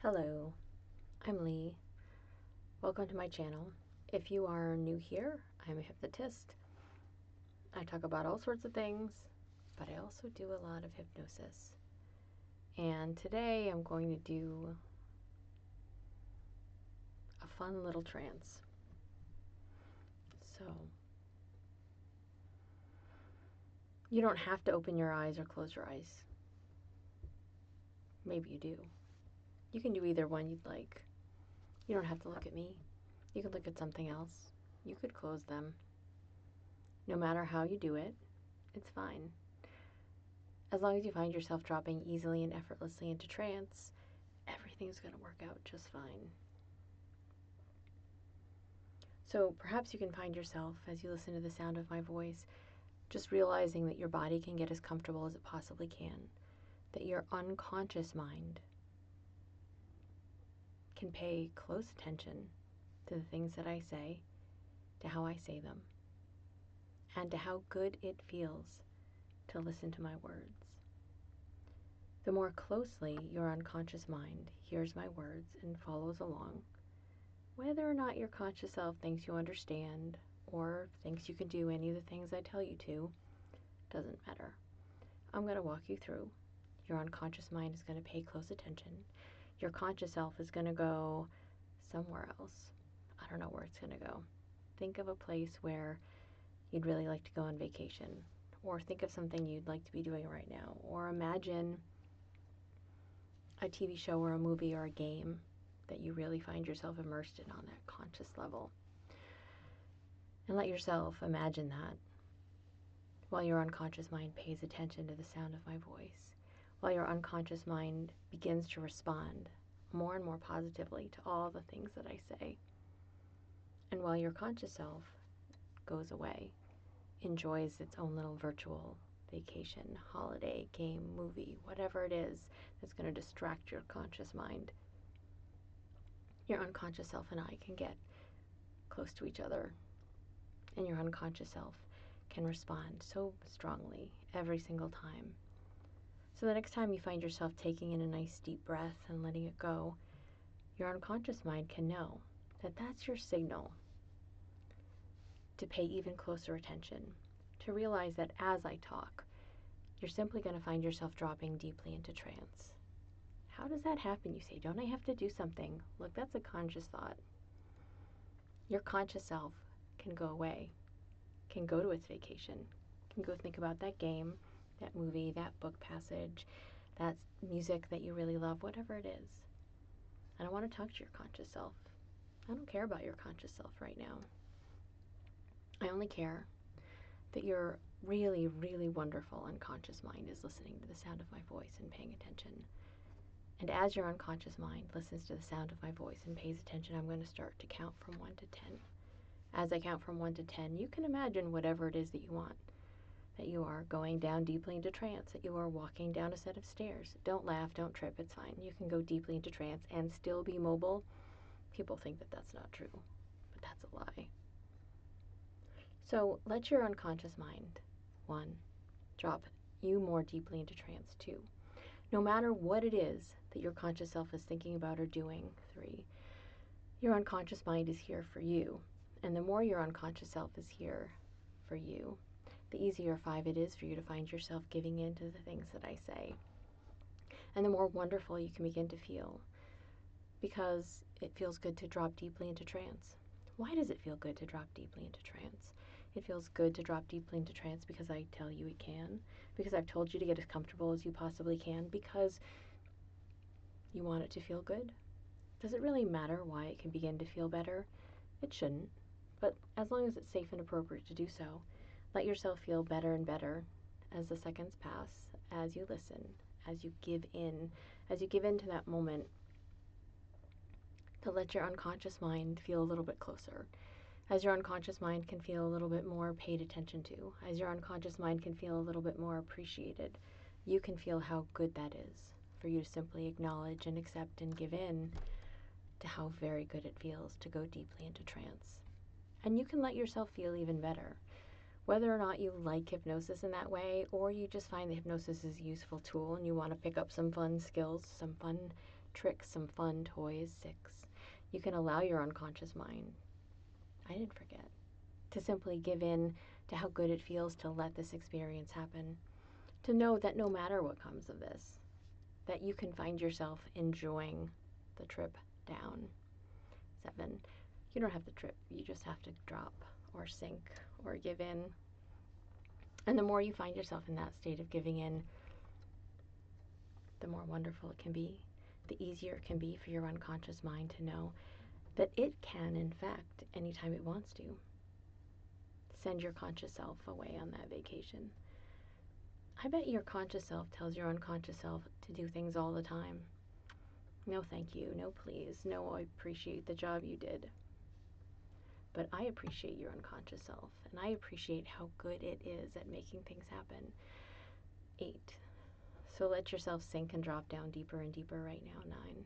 Hello, I'm Lee. Welcome to my channel. If you are new here, I'm a hypnotist. I talk about all sorts of things, but I also do a lot of hypnosis. And today I'm going to do a fun little trance. So, you don't have to open your eyes or close your eyes. Maybe you do. You can do either one you'd like. You don't have to look at me. You could look at something else. You could close them. No matter how you do it, it's fine. As long as you find yourself dropping easily and effortlessly into trance, everything's going to work out just fine. So perhaps you can find yourself, as you listen to the sound of my voice, just realizing that your body can get as comfortable as it possibly can, that your unconscious mind can pay close attention to the things that I say, to how I say them, and to how good it feels to listen to my words. The more closely your unconscious mind hears my words and follows along, whether or not your conscious self thinks you understand or thinks you can do any of the things I tell you to, doesn't matter. I'm going to walk you through. Your unconscious mind is going to pay close attention. Your conscious self is going to go somewhere else. I don't know where it's going to go. Think of a place where you'd really like to go on vacation, or think of something you'd like to be doing right now, or imagine a TV show or a movie or a game that you really find yourself immersed in on that conscious level. And let yourself imagine that while your unconscious mind pays attention to the sound of my voice, while your unconscious mind begins to respond more and more positively to all the things that I say. And while your conscious self goes away, enjoys its own little virtual vacation, holiday, game, movie, whatever it is that's going to distract your conscious mind, your unconscious self and I can get close to each other, and your unconscious self can respond so strongly every single time. So the next time you find yourself taking in a nice deep breath and letting it go, your unconscious mind can know that that's your signal to pay even closer attention, to realize that as I talk, you're simply going to find yourself dropping deeply into trance. How does that happen, you say? Don't I have to do something? Look, that's a conscious thought. Your conscious self can go away, can go to its vacation, can go think about that game, that movie, that book passage, that music that you really love, whatever it is. I don't want to talk to your conscious self. I don't care about your conscious self right now. I only care that your really, really wonderful unconscious mind is listening to the sound of my voice and paying attention. And as your unconscious mind listens to the sound of my voice and pays attention, I'm going to start to count from 1 to 10. As I count from 1 to 10, you can imagine whatever it is that you want. That you are going down deeply into trance, that you are walking down a set of stairs. Don't laugh, don't trip, it's fine. You can go deeply into trance and still be mobile. People think that that's not true, but that's a lie. So let your unconscious mind, 1, drop you more deeply into trance. 2, no matter what it is that your conscious self is thinking about or doing. 3, your unconscious mind is here for you. And the more your unconscious self is here for you, the easier 5 it is for you to find yourself giving in to the things that I say. And the more wonderful you can begin to feel, because it feels good to drop deeply into trance. Why does it feel good to drop deeply into trance? It feels good to drop deeply into trance because I tell you it can, because I've told you to get as comfortable as you possibly can, because you want it to feel good. Does it really matter why it can begin to feel better? It shouldn't, but as long as it's safe and appropriate to do so, let yourself feel better and better as the seconds pass, as you listen, as you give in to that moment, to let your unconscious mind feel a little bit closer, as your unconscious mind can feel a little bit more paid attention to, as your unconscious mind can feel a little bit more appreciated. You can feel how good that is for you to simply acknowledge and accept and give in to how very good it feels to go deeply into trance. And you can let yourself feel even better. Whether or not you like hypnosis in that way, or you just find that hypnosis is a useful tool and you want to pick up some fun skills, some fun tricks, some fun toys. 6, you can allow your unconscious mind, I didn't forget, to simply give in to how good it feels to let this experience happen. To know that no matter what comes of this, that you can find yourself enjoying the trip down. 7, you don't have to trip, you just have to drop or sink or give in. And the more you find yourself in that state of giving in, the more wonderful it can be, the easier it can be for your unconscious mind to know that it can, in fact, anytime it wants to, send your conscious self away on that vacation. I bet your conscious self tells your unconscious self to do things all the time. No thank you, no please, no I appreciate the job you did. But I appreciate your unconscious self, and I appreciate how good it is at making things happen. 8, so let yourself sink and drop down deeper and deeper right now. 9,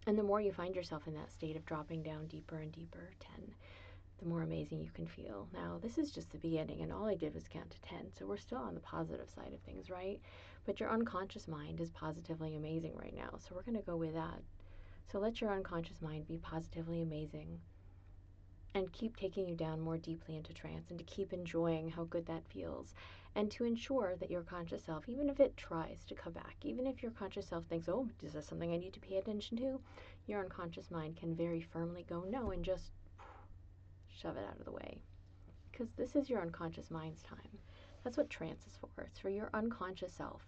and the more you find yourself in that state of dropping down deeper and deeper. 10, the more amazing you can feel. Now, this is just the beginning, and all I did was count to 10, so we're still on the positive side of things, right? But your unconscious mind is positively amazing right now, so we're going to go with that. So let your unconscious mind be positively amazing and keep taking you down more deeply into trance, and to keep enjoying how good that feels, and to ensure that your conscious self, even if it tries to come back, even if your conscious self thinks, oh, is this something I need to pay attention to, your unconscious mind can very firmly go no and just shove it out of the way, because this is your unconscious mind's time. That's what trance is for. It's for your unconscious self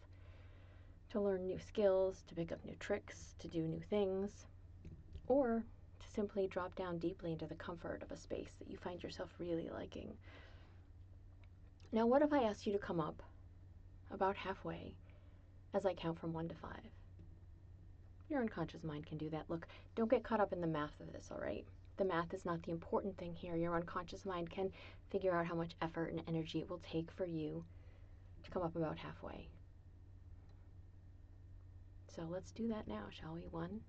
to learn new skills, to pick up new tricks, to do new things, or to simply drop down deeply into the comfort of a space that you find yourself really liking. Now, what if I asked you to come up about halfway as I count from 1 to 5? Your unconscious mind can do that. Look, don't get caught up in the math of this, all right? The math is not the important thing here. Your unconscious mind can figure out how much effort and energy it will take for you to come up about halfway. So let's do that now, shall we? 1,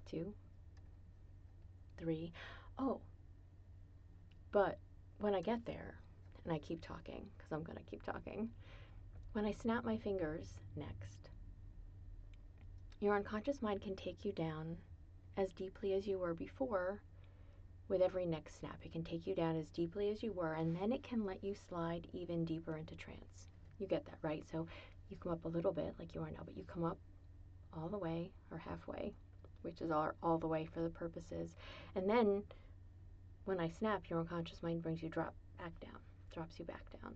2, 3. Oh, but when I get there, and I keep talking, because I'm going to keep talking, when I snap my fingers next, your unconscious mind can take you down as deeply as you were before with every next snap. It can take you down as deeply as you were, and then it can let you slide even deeper into trance. You get that, right? So you come up a little bit like you are now, but you come up all the way or halfway, which is all the way for the purposes. And then when I snap, your unconscious mind brings you drops you back down.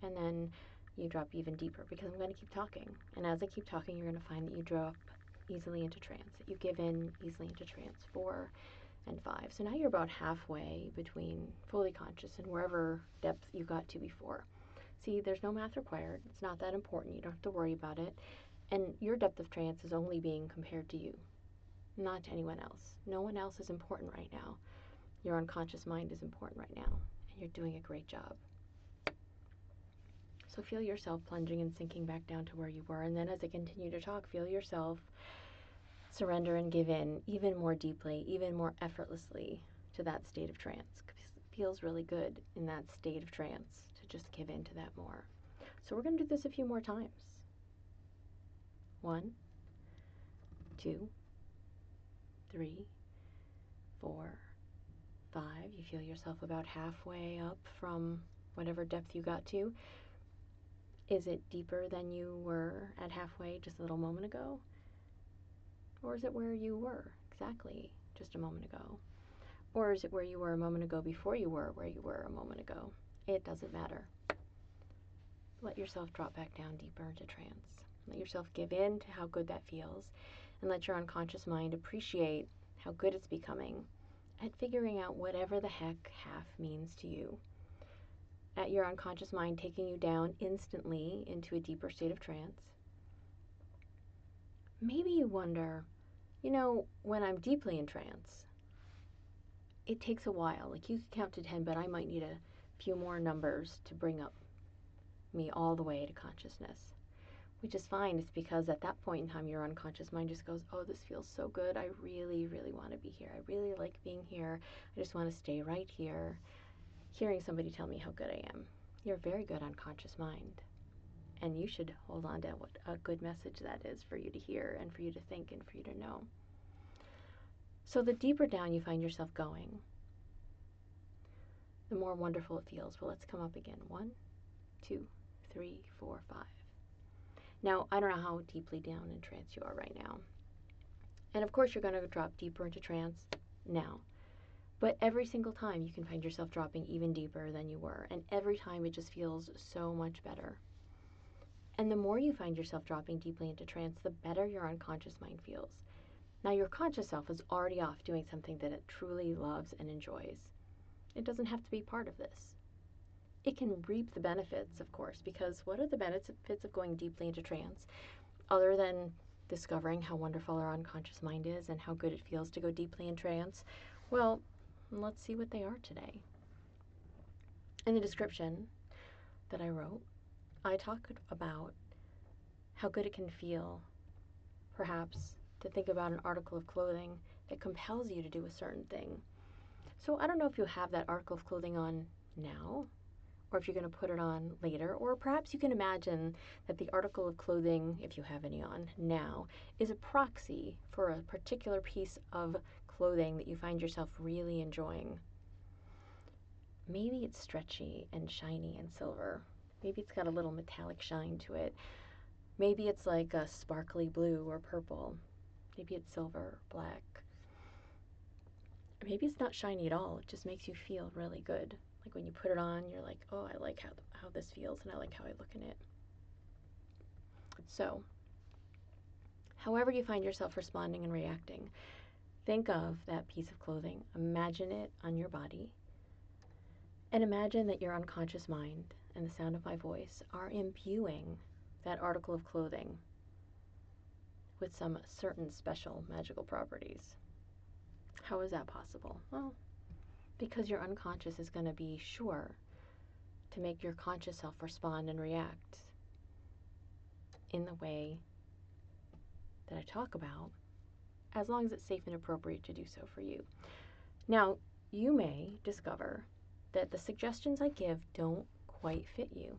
And then you drop even deeper, because I'm going to keep talking. And as I keep talking, you're going to find that you drop easily into trance, that you give in easily into trance. 4 and 5. So now you're about halfway between fully conscious and wherever depth you got to before. See, there's no math required. It's not that important. You don't have to worry about it. And your depth of trance is only being compared to you, not to anyone else. No one else is important right now. Your unconscious mind is important right now, and you're doing a great job. So feel yourself plunging and sinking back down to where you were, and then as I continue to talk, feel yourself surrender and give in even more deeply, even more effortlessly to that state of trance. It feels really good in that state of trance to just give in to that more. So we're going to do this a few more times. 1, 2, 3, 4, 5. You feel yourself about halfway up from whatever depth you got to. Is it deeper than you were at halfway just a little moment ago? Or is it where you were exactly just a moment ago? Or is it where you were a moment ago before you were where you were a moment ago? It doesn't matter. Let yourself drop back down deeper into trance. Let yourself give in to how good that feels, and let your unconscious mind appreciate how good it's becoming at figuring out whatever the heck half means to you. At your unconscious mind taking you down instantly into a deeper state of trance. Maybe you wonder, when I'm deeply in trance, it takes a while. Like, you can count to 10, but I might need a few more numbers to bring up me all the way to consciousness, which is fine. It's because at that point in time, your unconscious mind just goes, oh, this feels so good. I really, really want to be here. I really like being here. I just want to stay right here, hearing somebody tell me how good I am. You're a very good unconscious mind. And you should hold on to what a good message that is for you to hear and for you to think and for you to know. So the deeper down you find yourself going, the more wonderful it feels. Well, let's come up again. 1, 2, 3, 4, 5. Now, I don't know how deeply down in trance you are right now. And of course, you're going to drop deeper into trance now. But every single time you can find yourself dropping even deeper than you were. And every time it just feels so much better. And the more you find yourself dropping deeply into trance, the better your unconscious mind feels. Now, your conscious self is already off doing something that it truly loves and enjoys. It doesn't have to be part of this. It can reap the benefits, of course, because what are the benefits of going deeply into trance, other than discovering how wonderful our unconscious mind is and how good it feels to go deeply in trance? Well, let's see what they are today. In the description that I wrote, I talked about how good it can feel, perhaps, to think about an article of clothing that compels you to do a certain thing. So I don't know if you have that article of clothing on now, or if you're going to put it on later, or perhaps you can imagine that the article of clothing, if you have any on now, is a proxy for a particular piece of clothing that you find yourself really enjoying. Maybe it's stretchy and shiny and silver. Maybe it's got a little metallic shine to it. Maybe it's like a sparkly blue or purple. Maybe it's silver or black. Maybe it's not shiny at all. It just makes you feel really good. Like when you put it on, you're like, oh, I like how this feels and I like how I look in it. So, however you find yourself responding and reacting, think of that piece of clothing. Imagine it on your body. And imagine that your unconscious mind and the sound of my voice are imbuing that article of clothing with some certain special magical properties. How is that possible? Well, because your unconscious is going to be sure to make your conscious self respond and react in the way that I talk about, as long as it's safe and appropriate to do so for you. Now, you may discover that the suggestions I give don't quite fit you.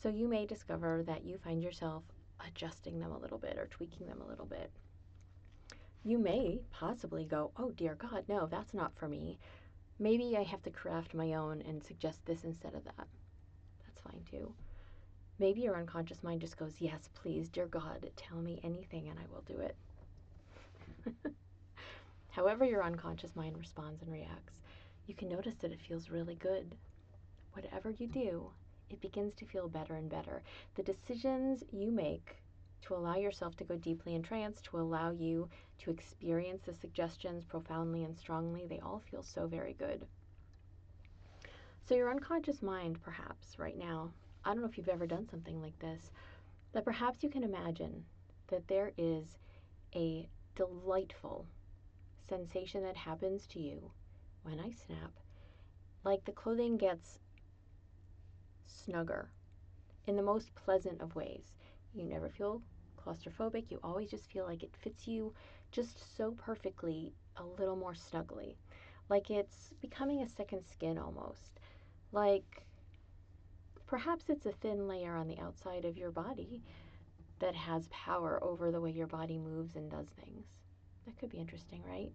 So you may discover that you find yourself adjusting them a little bit or tweaking them a little bit. You may possibly go, oh dear God, no, that's not for me. Maybe I have to craft my own and suggest this instead of that. That's fine too. Maybe your unconscious mind just goes, yes, please, dear God, tell me anything and I will do it. However your unconscious mind responds and reacts, you can notice that it feels really good. Whatever you do, it begins to feel better and better. The decisions you make to allow yourself to go deeply in trance, to allow you to experience the suggestions profoundly and strongly, they all feel so very good. So your unconscious mind, perhaps, right now, I don't know if you've ever done something like this, but perhaps you can imagine that there is a delightful sensation that happens to you when I snap, like the clothing gets snugger in the most pleasant of ways. You never feel claustrophobic. You always just feel like it fits you just so perfectly, a little more snugly. Like it's becoming a second skin almost. Like perhaps it's a thin layer on the outside of your body that has power over the way your body moves and does things. That could be interesting, right?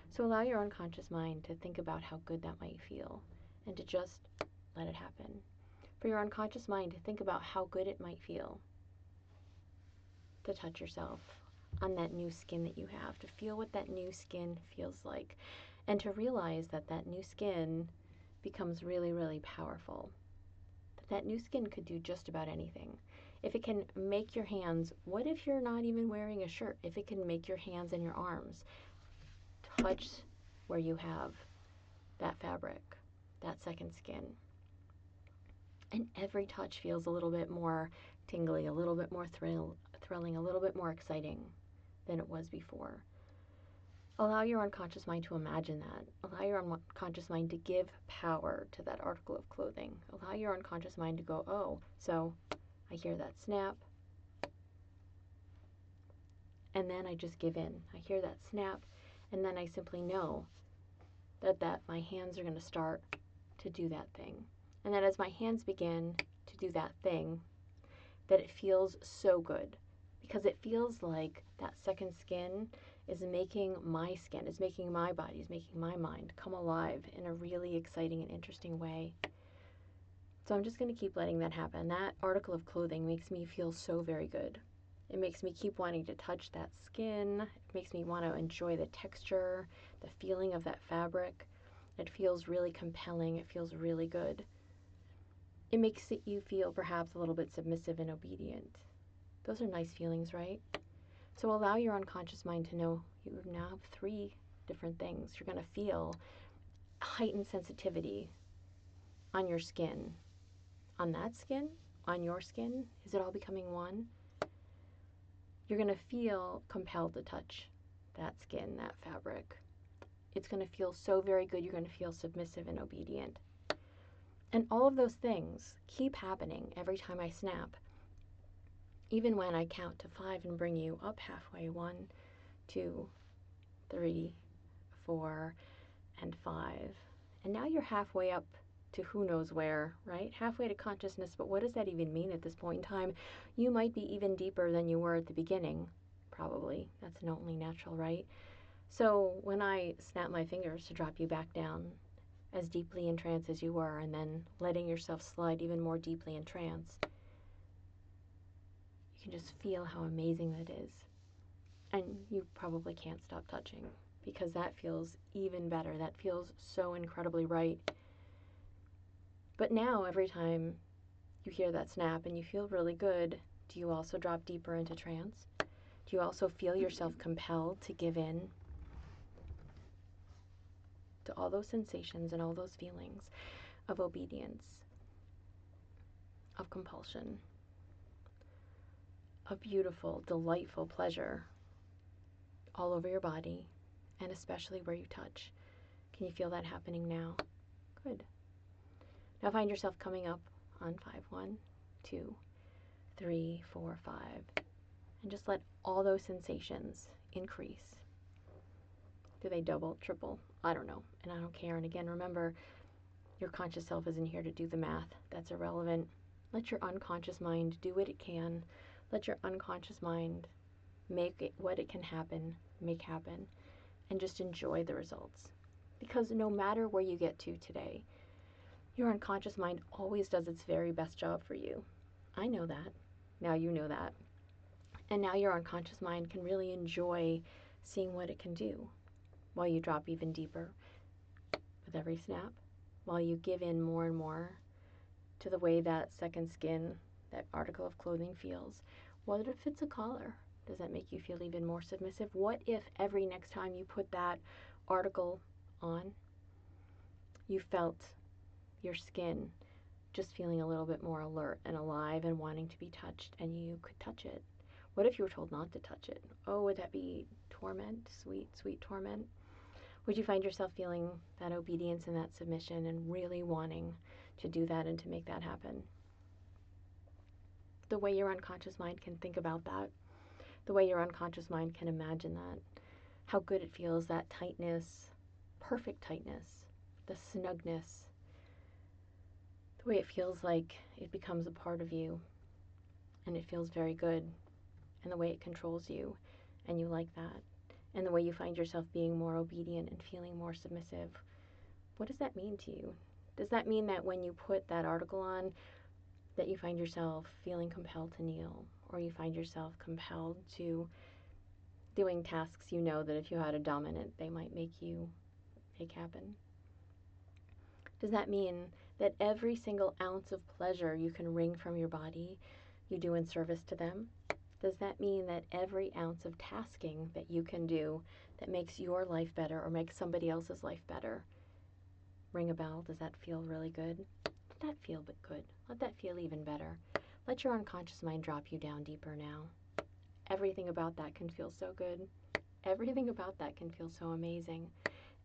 So allow your unconscious mind to think about how good that might feel and to just let it happen. For your unconscious mind to think about how good it might feel to touch yourself on that new skin that you have, to feel what that new skin feels like, and to realize that that new skin becomes really, really powerful. That new skin could do just about anything. If it can make your hands, what if you're not even wearing a shirt? If it can make your hands and your arms touch where you have that fabric, that second skin. And every touch feels a little bit more tingly, a little bit more thrilling, a little bit more exciting than it was before. Allow your unconscious mind to imagine that. Allow your unconscious mind to give power to that article of clothing. Allow your unconscious mind to go, oh, so I hear that snap, and then I just give in. I hear that snap, and then I simply know that my hands are going to start to do that thing. And then as my hands begin to do that thing, that it feels so good, because it feels like that second skin is making my skin, is making my body, is making my mind come alive in a really exciting and interesting way. So I'm just going to keep letting that happen. That article of clothing makes me feel so very good. It makes me keep wanting to touch that skin. It makes me want to enjoy the texture, the feeling of that fabric. It feels really compelling. It feels really good. It makes you feel perhaps a little bit submissive and obedient. Those are nice feelings, right? So allow your unconscious mind to know you now have 3 different things. You're going to feel heightened sensitivity on your skin. On that skin? On your skin? Is it all becoming one? You're going to feel compelled to touch that skin, that fabric. It's going to feel so very good. You're going to feel submissive and obedient. And all of those things keep happening every time I snap. Even when I count to 5 and bring you up halfway. 1, 2, 3, 4, and 5. And now you're halfway up to who knows where, right? Halfway to consciousness, but what does that even mean at this point in time? You might be even deeper than you were at the beginning, probably. That's only natural, right? So when I snap my fingers to drop you back down as deeply in trance as you were, and then letting yourself slide even more deeply in trance, you can just feel how amazing that is. And you probably can't stop touching, because that feels even better. That feels so incredibly right. But now, every time you hear that snap and you feel really good, do you also drop deeper into trance? Do you also feel yourself compelled to give in to all those sensations and all those feelings of obedience, of compulsion, of beautiful, delightful pleasure all over your body, and especially where you touch? Can you feel that happening now? Good. Now find yourself coming up on 5. 1, 2, 3, 4, 5. And just let all those sensations increase. Do they double, triple? I don't know. And I don't care. And again, remember, your conscious self isn't here to do the math. That's irrelevant. Let your unconscious mind do what it can. Let your unconscious mind make it what it can happen, make happen. And just enjoy the results. Because no matter where you get to today, your unconscious mind always does its very best job for you. I know that. Now you know that. And now your unconscious mind can really enjoy seeing what it can do while you drop even deeper with every snap, while you give in more and more to the way that second skin, that article of clothing feels. What if it's a collar? Does that make you feel even more submissive? What if every next time you put that article on, you felt your skin just feeling a little bit more alert and alive and wanting to be touched, and you could touch it? What if you were told not to touch it? Oh, would that be torment? Sweet, sweet torment? Would you find yourself feeling that obedience and that submission and really wanting to do that and to make that happen? The way your unconscious mind can think about that, the way your unconscious mind can imagine that, how good it feels, that tightness, perfect tightness, the snugness, the way it feels like it becomes a part of you and it feels very good, and the way it controls you and you like that, and the way you find yourself being more obedient and feeling more submissive. What does that mean to you? Does that mean that when you put that article on, that you find yourself feeling compelled to kneel, or you find yourself compelled to doing tasks you know that if you had a dominant, they might make happen? Does that mean that every single ounce of pleasure you can wring from your body, you do in service to them? Does that mean that every ounce of tasking that you can do that makes your life better or makes somebody else's life better? Ring a bell. Does that feel really good? Let that feel good. Let that feel even better. Let your unconscious mind drop you down deeper now. Everything about that can feel so good. Everything about that can feel so amazing.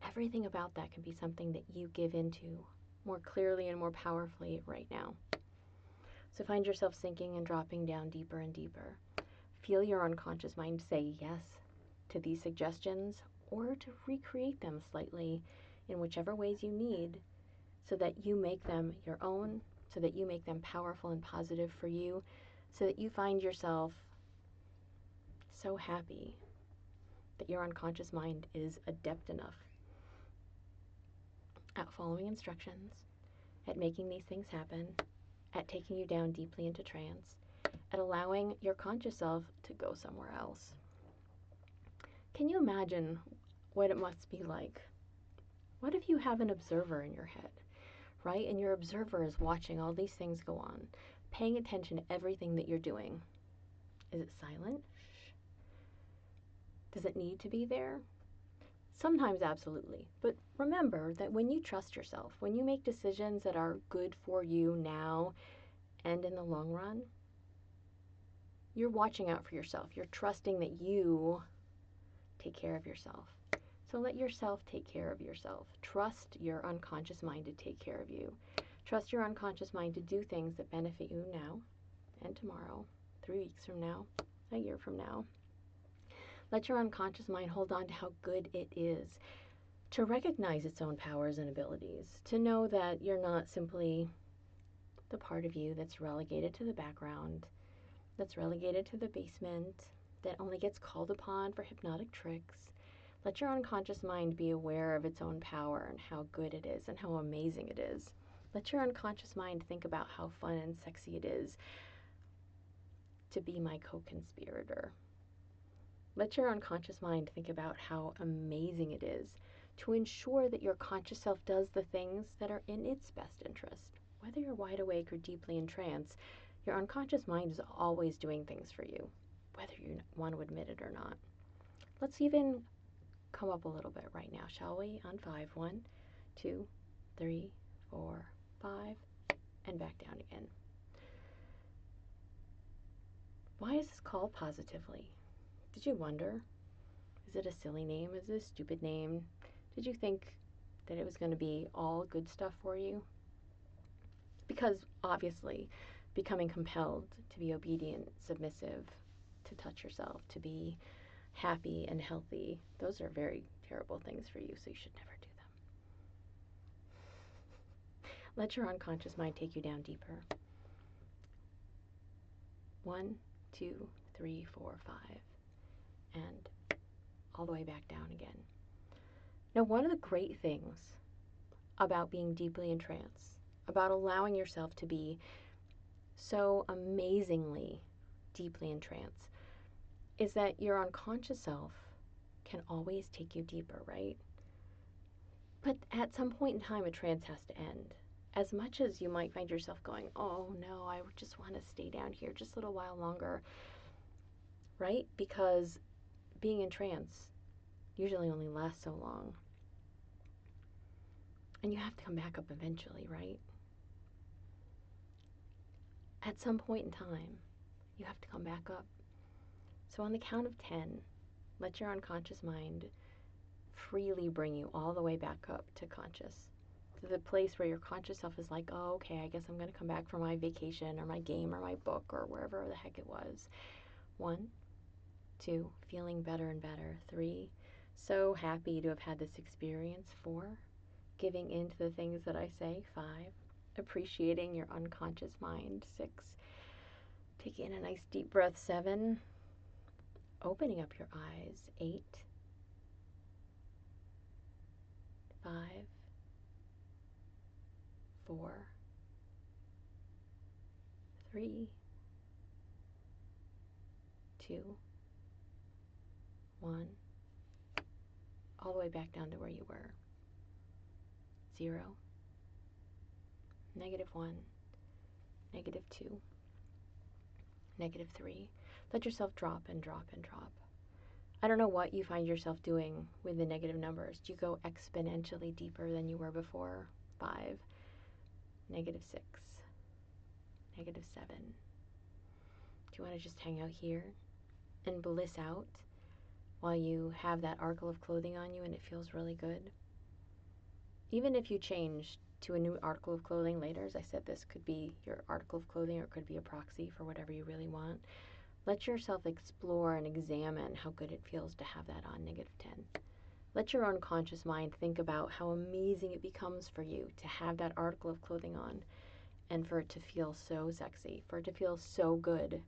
Everything about that can be something that you give into more clearly and more powerfully right now. So find yourself sinking and dropping down deeper and deeper. Feel your unconscious mind say yes to these suggestions, or to recreate them slightly in whichever ways you need, so that you make them your own, so that you make them powerful and positive for you, so that you find yourself so happy that your unconscious mind is adept enough at following instructions, at making these things happen, at taking you down deeply into trance, at allowing your conscious self to go somewhere else. Can you imagine what it must be like? What if you have an observer in your head, right? And your observer is watching all these things go on, paying attention to everything that you're doing. Is it silent? Does it need to be there? Sometimes absolutely. But remember that when you trust yourself, when you make decisions that are good for you now and in the long run, you're watching out for yourself. You're trusting that you take care of yourself. So let yourself take care of yourself. Trust your unconscious mind to take care of you. Trust your unconscious mind to do things that benefit you now and tomorrow, 3 weeks from now, a year from now. Let your unconscious mind hold on to how good it is, to recognize its own powers and abilities, to know that you're not simply the part of you that's relegated to the background, that's relegated to the basement, that only gets called upon for hypnotic tricks. Let your unconscious mind be aware of its own power and how good it is and how amazing it is. Let your unconscious mind think about how fun and sexy it is to be my co-conspirator. Let your unconscious mind think about how amazing it is to ensure that your conscious self does the things that are in its best interest. Whether you're wide awake or deeply in trance, your unconscious mind is always doing things for you, whether you want to admit it or not. Let's even come up a little bit right now, shall we? On 5. 1, 2, 3, 4, 5, and back down again. Why is this called Positively? Did you wonder? Is it a silly name? Is it a stupid name? Did you think that it was going to be all good stuff for you? Because obviously, becoming compelled to be obedient, submissive, to touch yourself, to be happy and healthy, those are very terrible things for you, so you should never do them. Let your unconscious mind take you down deeper. 1, 2, 3, 4, 5, and all the way back down again. Now, one of the great things about being deeply in trance, about allowing yourself to be so amazingly deeply in trance, is that your unconscious self can always take you deeper, right? But at some point in time, a trance has to end. As much as you might find yourself going, oh no, I just want to stay down here just a little while longer, right? Because being in trance usually only lasts so long. And you have to come back up eventually, right? At some point in time, you have to come back up. So on the count of 10, let your unconscious mind freely bring you all the way back up to conscious, to the place where your conscious self is like, oh, okay, I guess I'm going to come back for my vacation or my game or my book or wherever the heck it was. 1, 2, feeling better and better. 3, so happy to have had this experience. 4, giving in to the things that I say. 5, appreciating your unconscious mind. 6, taking a nice deep breath. 7, opening up your eyes. 8, 5, 4, 3, 2, 1, all the way back down to where you were. 0, -1, -2, -3. Let yourself drop and drop and drop. I don't know what you find yourself doing with the negative numbers. Do you go exponentially deeper than you were before? 5, -6, -7. Do you want to just hang out here and bliss out while you have that article of clothing on you and it feels really good? Even if you change to a new article of clothing later, as I said, this could be your article of clothing or it could be a proxy for whatever you really want. Let yourself explore and examine how good it feels to have that on -10. Let your unconscious mind think about how amazing it becomes for you to have that article of clothing on and for it to feel so sexy, for it to feel so good,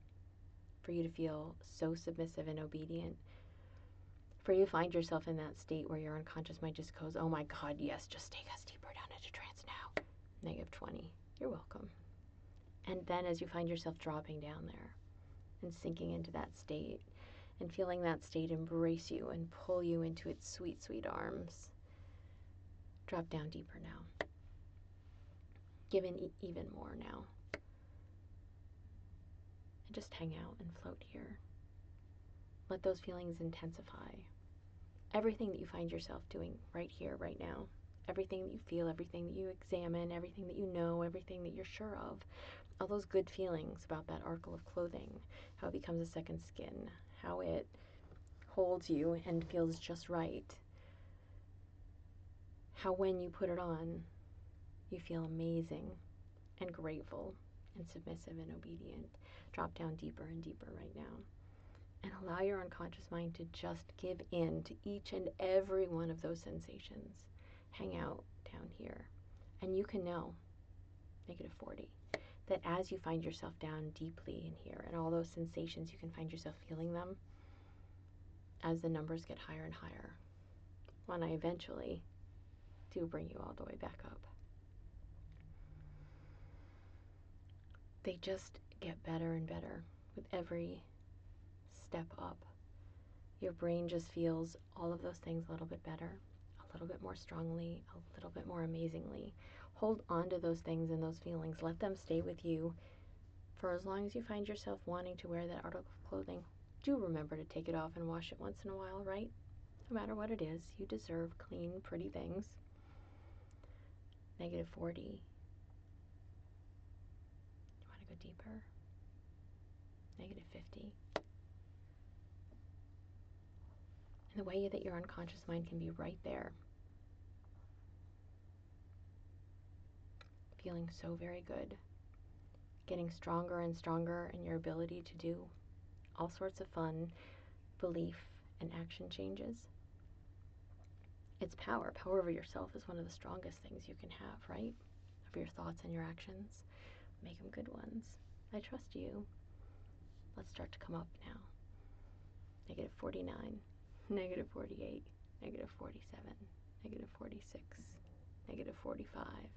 for you to feel so submissive and obedient, for you to find yourself in that state where your unconscious mind just goes, oh my God, yes, just take us deeper down into trance now. -20. You're welcome. And then as you find yourself dropping down there and sinking into that state and feeling that state embrace you and pull you into its sweet, sweet arms, drop down deeper now. Give in even more now. And just hang out and float here. Let those feelings intensify. Everything that you find yourself doing right here, right now, everything that you feel, everything that you examine, everything that you know, everything that you're sure of, all those good feelings about that article of clothing, how it becomes a second skin, how it holds you and feels just right, how when you put it on, you feel amazing and grateful and submissive and obedient. Drop down deeper and deeper right now. And allow your unconscious mind to just give in to each and every one of those sensations. Hang out down here. And you can know, -40, that as you find yourself down deeply in here and all those sensations, you can find yourself feeling them as the numbers get higher and higher. When I eventually do bring you all the way back up. They just get better and better with every step up. Your brain just feels all of those things a little bit better, a little bit more strongly, a little bit more amazingly. Hold on to those things and those feelings. Let them stay with you for as long as you find yourself wanting to wear that article of clothing. Do remember to take it off and wash it once in a while, right? No matter what it is, you deserve clean, pretty things. -40. You want to go deeper? -50. And the way that your unconscious mind can be right there, feeling so very good, getting stronger and stronger in your ability to do all sorts of fun belief and action changes. It's power. Power over yourself is one of the strongest things you can have, right? Over your thoughts and your actions. Make them good ones. I trust you. Let's start to come up now. -49, -48, -47, -46, -45.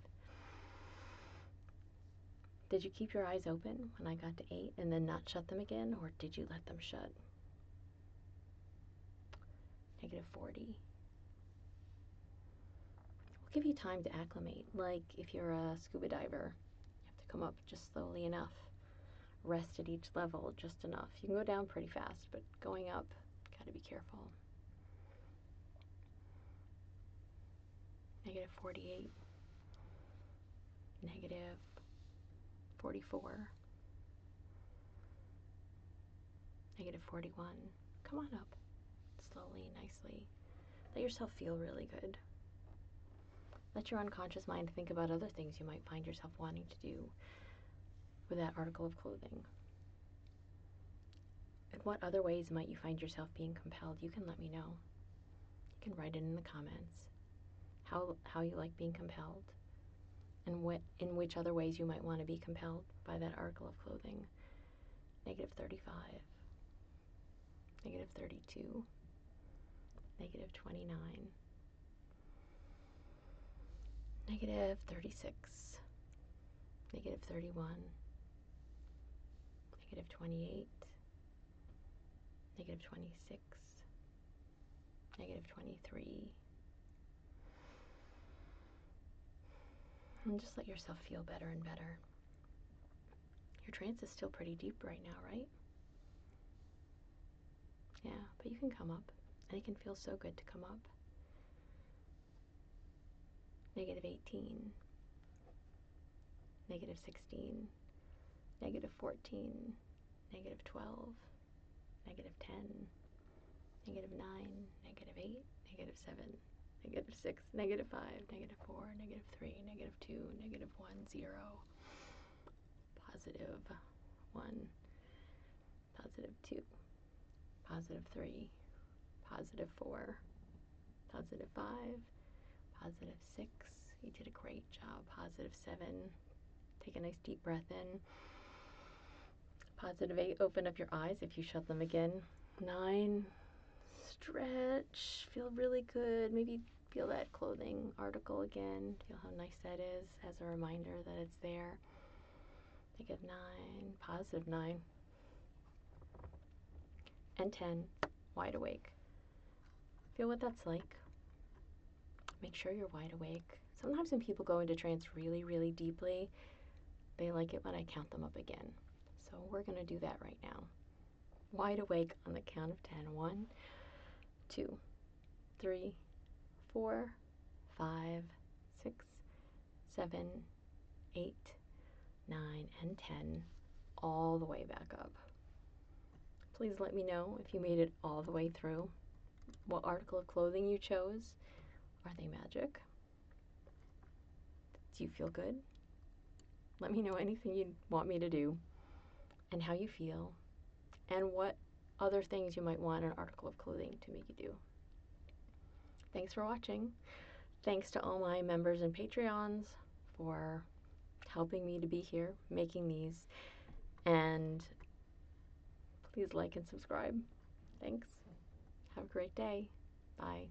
Did you keep your eyes open when I got to 8 and then not shut them again, or did you let them shut? -40. We'll give you time to acclimate. Like if you're a scuba diver, you have to come up just slowly enough. Rest at each level just enough. You can go down pretty fast, but going up, gotta be careful. -48. -44. -41. Come on up. Slowly, nicely. Let yourself feel really good. Let your unconscious mind think about other things you might find yourself wanting to do with that article of clothing. In what other ways might you find yourself being compelled? You can let me know. You can write it in the comments. How you like being compelled, and in which other ways you might want to be compelled by that article of clothing. -35. -32. -29. -36. -31. -28. -26. -23. And just let yourself feel better and better. Your trance is still pretty deep right now, right? Yeah, but you can come up, and it can feel so good to come up. -18. -16. -14. -12. -10. -9. -8. -7. -6. -5. -4. -3. -2. -1. 0. +1. +2. +3. +4. +5. +6. You did a great job. +7. Take a nice deep breath in. Positive 8, open up your eyes if you shut them again. 9, stretch, feel really good. Maybe feel that clothing article again. Feel how nice that is as a reminder that it's there. Take a 9, positive 9. And 10, wide awake. Feel what that's like. Make sure you're wide awake. Sometimes when people go into trance really, really deeply, they like it when I count them up again. So we're going to do that right now. Wide awake on the count of 10. 1, 2, 3, 4, 5, 6, 7, 8, 9, and 10, all the way back up. Please let me know if you made it all the way through. What article of clothing you chose. Are they magic? Do you feel good? Let me know anything you want me to do and how you feel and what other things you might want an article of clothing to make you do. Thanks for watching. Thanks to all my members and Patreons for helping me to be here, making these, and please like and subscribe. Thanks. Have a great day. Bye.